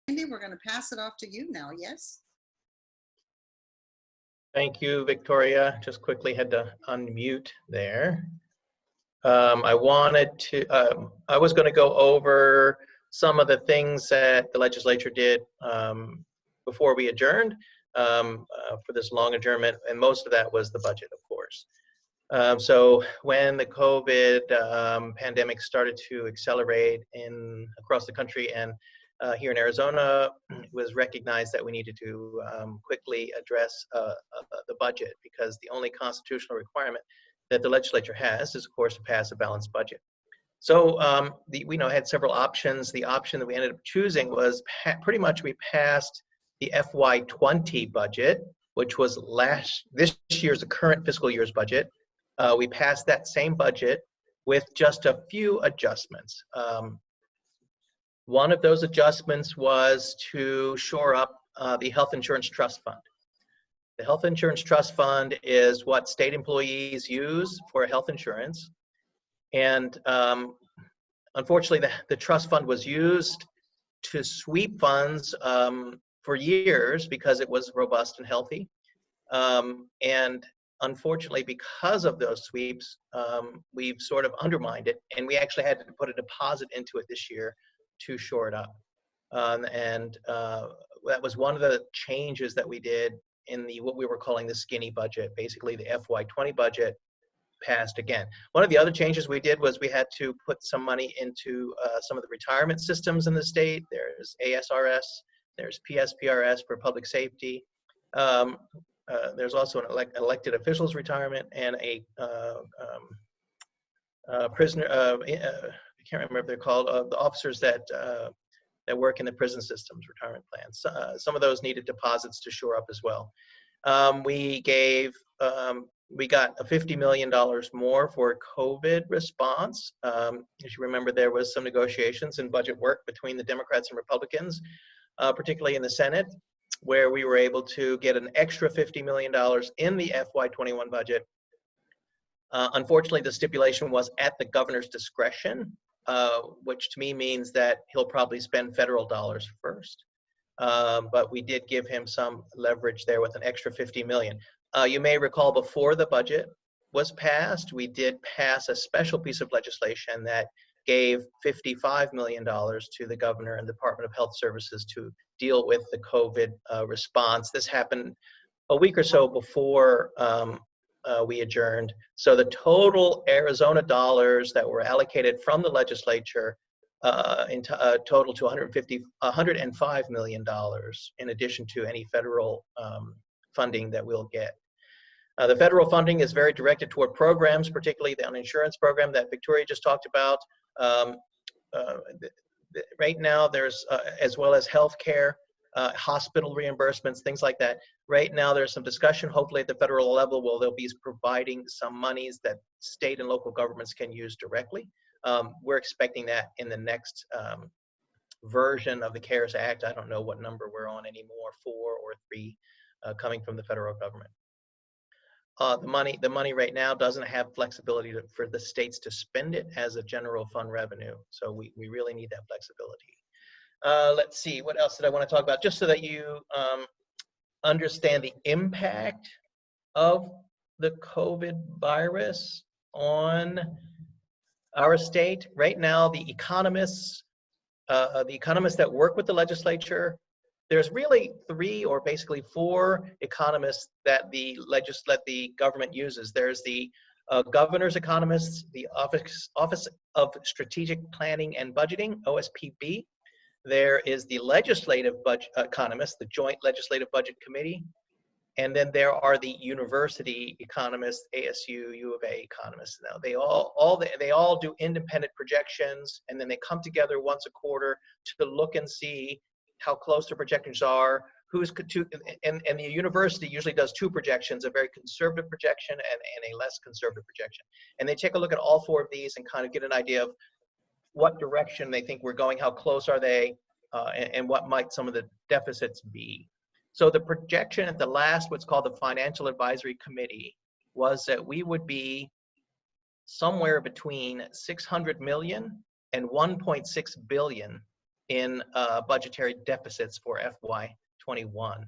Andy, we're going to pass it off to you now. Yes. Thank you, Victoria. Just quickly had to unmute there. I was going to go over some of the things that the legislature did before we adjourned for this long adjournment, and most of that was the budget, of course. So when the COVID pandemic started to accelerate across the country and here in Arizona, it was recognized that we needed to quickly address the budget, because the only constitutional requirement that the legislature has is, of course, to pass a balanced budget. So we had several options. The option that we ended up choosing was pretty much we passed the FY20 budget, which was this year's, the current fiscal year's budget. We passed that same budget with just a few adjustments. One of those adjustments was to shore up the Health Insurance Trust Fund. The Health Insurance Trust Fund is what state employees use for health insurance. And unfortunately, the trust fund was used to sweep funds for years because it was robust and healthy. And unfortunately, because of those sweeps, we've sort of undermined it, and we actually had to put a deposit into it this year to shore it up. That was one of the changes that we did in what we were calling the skinny budget. Basically, the FY20 budget passed again. One of the other changes we did was we had to put some money into some of the retirement systems in the state. There's ASRS, there's PSPRS for public safety. There's also an elected officials retirement and a prisoner, I can't remember what they're called, the officers that work in the prison systems retirement plans. Some of those needed deposits to shore up as well. We got $50 million more for COVID response. As you remember, there was some negotiations and budget work between the Democrats and Republicans, particularly in the Senate, where we were able to get an extra $50 million in the FY21 budget. Unfortunately, the stipulation was at the governor's discretion, which to me means that he'll probably spend federal dollars first. But we did give him some leverage there with an extra $50 million. You may recall before the budget was passed, we did pass a special piece of legislation that gave $55 million to the governor and the Department of Health Services to deal with the COVID response. This happened a week or so before we adjourned. So the total Arizona dollars that were allocated from the legislature total to $105 million in addition to any federal funding that we'll get. The federal funding is very directed toward programs, particularly the uninsurance program that Victoria just talked about. Right now, there's, as well as healthcare, hospital reimbursements, things like that. Right now, there's some discussion, hopefully at the federal level, where they'll be providing some monies that state and local governments can use directly. We're expecting that in the next version of the CARES Act. I don't know what number we're on anymore, 4 or 3, coming from the federal government. The money right now doesn't have flexibility for the states to spend it as a general fund revenue. So we really need that flexibility. Let's see, what else did I want to talk about? Just so that you understand the impact of the COVID virus on our state. Right now, the economists that work with the legislature, there's really 3 or basically 4 economists that the government uses. There's the governor's economists, the Office of Strategic Planning and Budgeting, OSPB. There is the legislative budget economists, the Joint Legislative Budget Committee. And then there are the university economists, ASU, U of A economists. Now they all do independent projections, and then they come together once a quarter to look and see how close the projections are, and the university usually does 2 projections, a very conservative projection and a less conservative projection. And they take a look at all 4 of these and kind of get an idea of what direction they think we're going, how close are they, and what might some of the deficits be. So the projection at the last, what's called the Financial Advisory Committee, was that we would be somewhere between 600 million and 1.6 billion in budgetary deficits for FY21.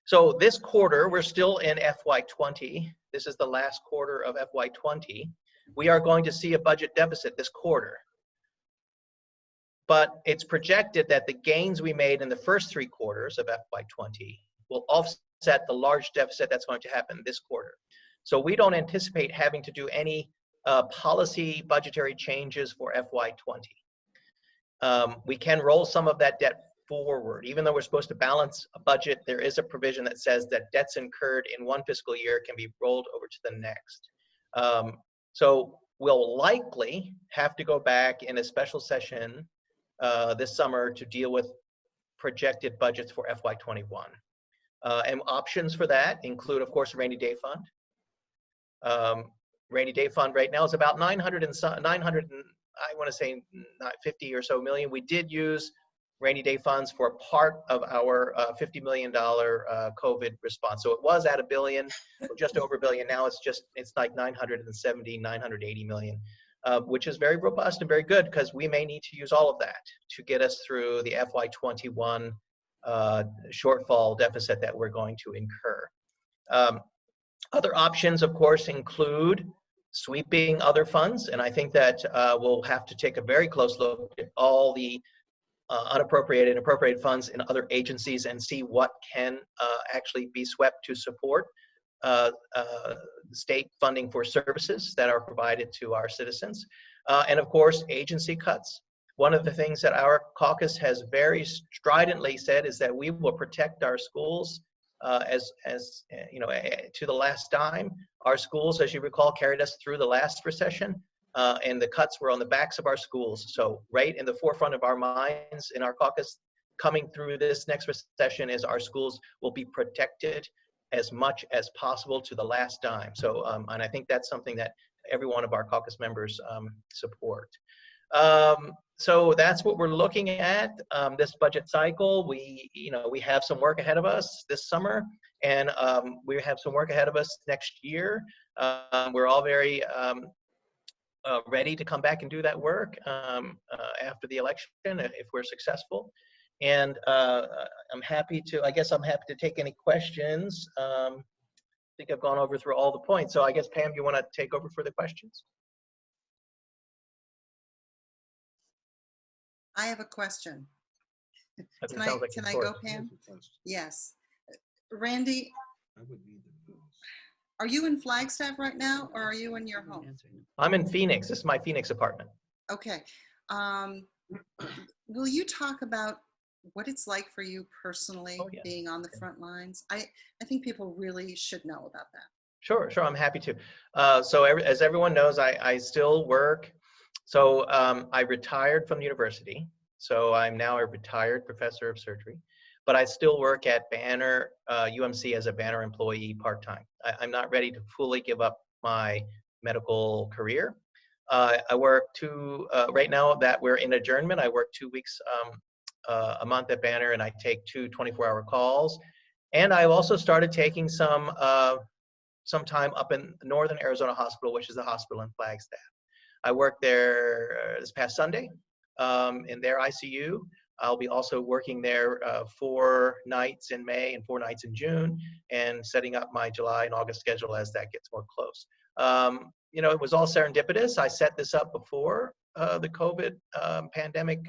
So this quarter, we're still in FY20. This is the last quarter of FY20. We are going to see a budget deficit this quarter. But it's projected that the gains we made in the first 3 quarters of FY20 will offset the large deficit that's going to happen this quarter. So we don't anticipate having to do any policy budgetary changes for FY20. We can roll some of that debt forward. Even though we're supposed to balance a budget, there is a provision that says that debts incurred in one fiscal year can be rolled over to the next. So we'll likely have to go back in a special session this summer to deal with projected budgets for FY21. And options for that include, of course, a rainy day fund. Rainy day fund right now is about 900 and I want to say 50 or so million. We did use rainy day funds for part of our $50 million COVID response. So it was at $1 billion, or just over $1 billion. Now it's like 970, 980 million, which is very robust and very good, because we may need to use all of that to get us through the FY21 shortfall deficit that we're going to incur. Other options, of course, include sweeping other funds, and I think that we'll have to take a very close look at all the unappropriated and appropriated funds in other agencies and see what can actually be swept to support state funding for services that are provided to our citizens. And of course, agency cuts. One of the things that our caucus has very stridently said is that we will protect our schools as you know, to the last dime. Our schools, as you recall, carried us through the last recession, and the cuts were on the backs of our schools. So right in the forefront of our minds in our caucus coming through this next recession is our schools will be protected as much as possible to the last dime. So, and I think that's something that every one of our caucus members support. So that's what we're looking at this budget cycle. We have some work ahead of us this summer, and we have some work ahead of us next year. We're all very ready to come back and do that work after the election if we're successful. And I'm happy to take any questions. I think I've gone over through all the points. So I guess, Pam, you want to take over for the questions? I have a question. Okay, Can I go, Pam? Yes. Randy, are you in Flagstaff right now, or are you in your home? I'm in Phoenix. This is my Phoenix apartment. Okay. Will you talk about what it's like for you personally, being on the front lines? I think people really should know about that. Sure, I'm happy to. So as everyone knows, I still work. So I retired from the university. So I'm now a retired professor of surgery, but I still work at Banner UMC as a Banner employee part-time. I'm not ready to fully give up my medical career. I work right now that we're in adjournment, I work 2 weeks a month at Banner, and I take 2 24-hour calls. And I've also started taking some time up in Northern Arizona Hospital, which is a hospital in Flagstaff. I worked there this past Sunday in their ICU. I'll be also working there 4 nights in May and 4 nights in June, and setting up my July and August schedule as that gets more close. It was all serendipitous. I set this up before the COVID pandemic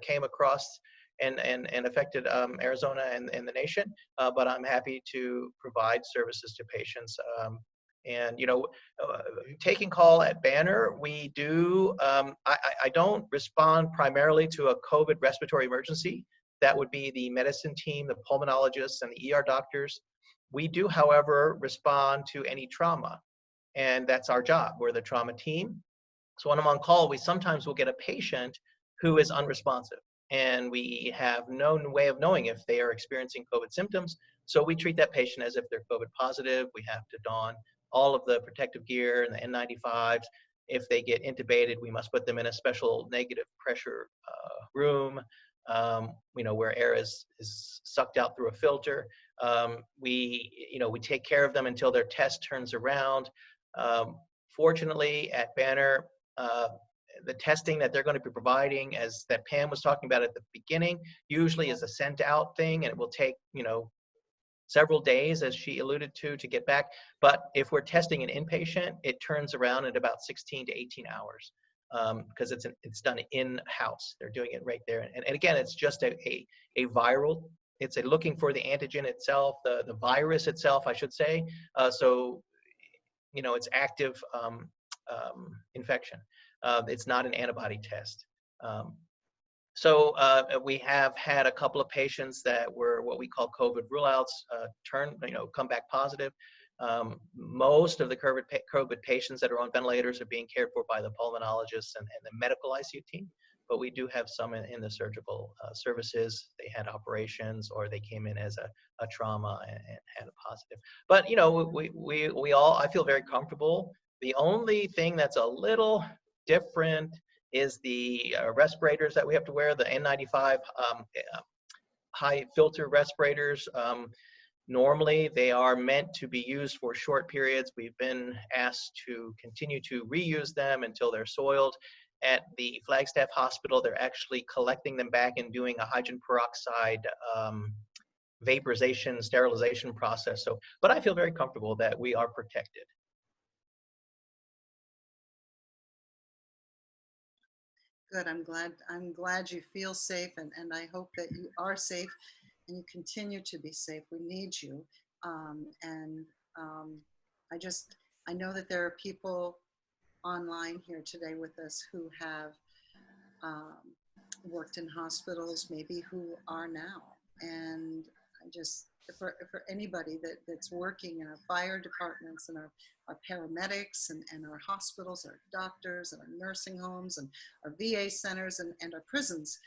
came across and affected Arizona and the nation, but I'm happy to provide services to patients. And taking call at Banner, we do, I don't respond primarily to a COVID respiratory emergency. That would be the medicine team, the pulmonologists, and the ER doctors. We do, however, respond to any trauma, and that's our job. We're the trauma team. So when I'm on call, we sometimes will get a patient who is unresponsive, and we have no way of knowing if they are experiencing COVID symptoms. So we treat that patient as if they're COVID positive. We have to don all of the protective gear and the N95s. If they get intubated, we must put them in a special negative pressure room, where air is sucked out through a filter. We take care of them until their test turns around. Fortunately, at Banner, the testing that they're going to be providing, as that Pam was talking about at the beginning, usually is a sent out thing, and it will take, you know, several days, as she alluded to get back. But if we're testing an inpatient, it turns around in about 16 to 18 hours, because it's done in-house. They're doing it right there. And again, it's just a viral, it's looking for the antigen itself, the virus itself, I should say. So, you know, it's active infection. It's not an antibody test. So we have had a couple of patients that were what we call COVID ruleouts come back positive. Most of the COVID patients that are on ventilators are being cared for by the pulmonologists and the medical ICU team, but we do have some in the surgical services. They had operations, or they came in as a trauma and had a positive. But, you know, we all, I feel very comfortable. The only thing that's a little different is the respirators that we have to wear, the N95 high filter respirators. Normally, they are meant to be used for short periods. We've been asked to continue to reuse them until they're soiled. At the Flagstaff Hospital, they're actually collecting them back and doing a hydrogen peroxide vaporization, sterilization process. So, but I feel very comfortable that we are protected. Good. I'm glad you feel safe, and I hope that you are safe and you continue to be safe. We need you. I know that there are people online here today with us who have worked in hospitals, maybe who are now. And I just, for anybody that's working in our fire departments and our paramedics and our hospitals, our doctors and our nursing homes and our VA centers and our prisons,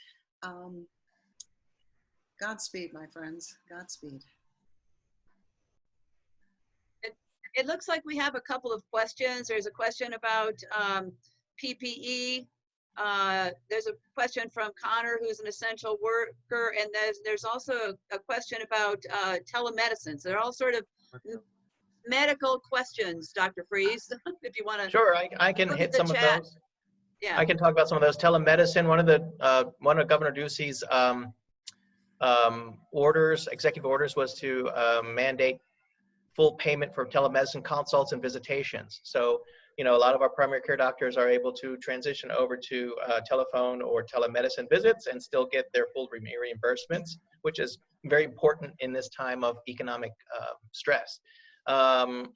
Godspeed, my friends, Godspeed. It looks like we have a couple of questions. There's a question about PPE. There's a question from Connor, who's an essential worker, and there's also a question about telemedicine. So they're all sort of medical questions, Dr. Friese, if you want to. Sure, I can hit some of those. Yeah. I can talk about some of those. Telemedicine, one of Governor Ducey's executive orders was to mandate full payment for telemedicine consults and visitations. So, you know, a lot of our primary care doctors are able to transition over to telephone or telemedicine visits and still get their full reimbursements, which is very important in this time of economic stress. One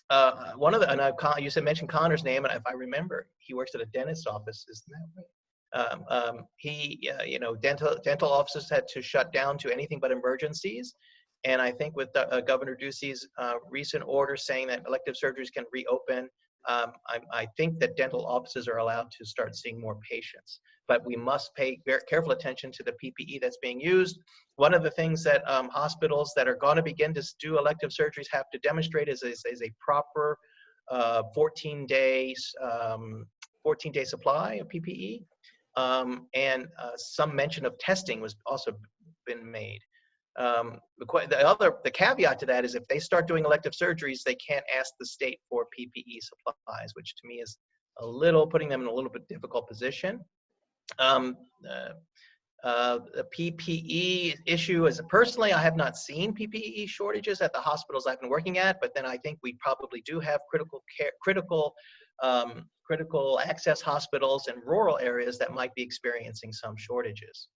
of the, you mentioned Connor's name, and if I remember, he works at a dentist's office, isn't that right? You know, dental offices had to shut down to anything but emergencies. And I think with Governor Ducey's recent order saying that elective surgeries can reopen, I think that dental offices are allowed to start seeing more patients. But we must pay very careful attention to the PPE that's being used. One of the things that hospitals that are going to begin to do elective surgeries have to demonstrate is a proper 14-day supply of PPE. And some mention of testing was also been made. The caveat to that is if they start doing elective surgeries, they can't ask the state for PPE supplies, which to me is putting them in a little bit difficult position. The PPE issue is, personally, I have not seen PPE shortages at the hospitals I've been working at, but then I think we probably do have critical access hospitals in rural areas that might be experiencing some shortages.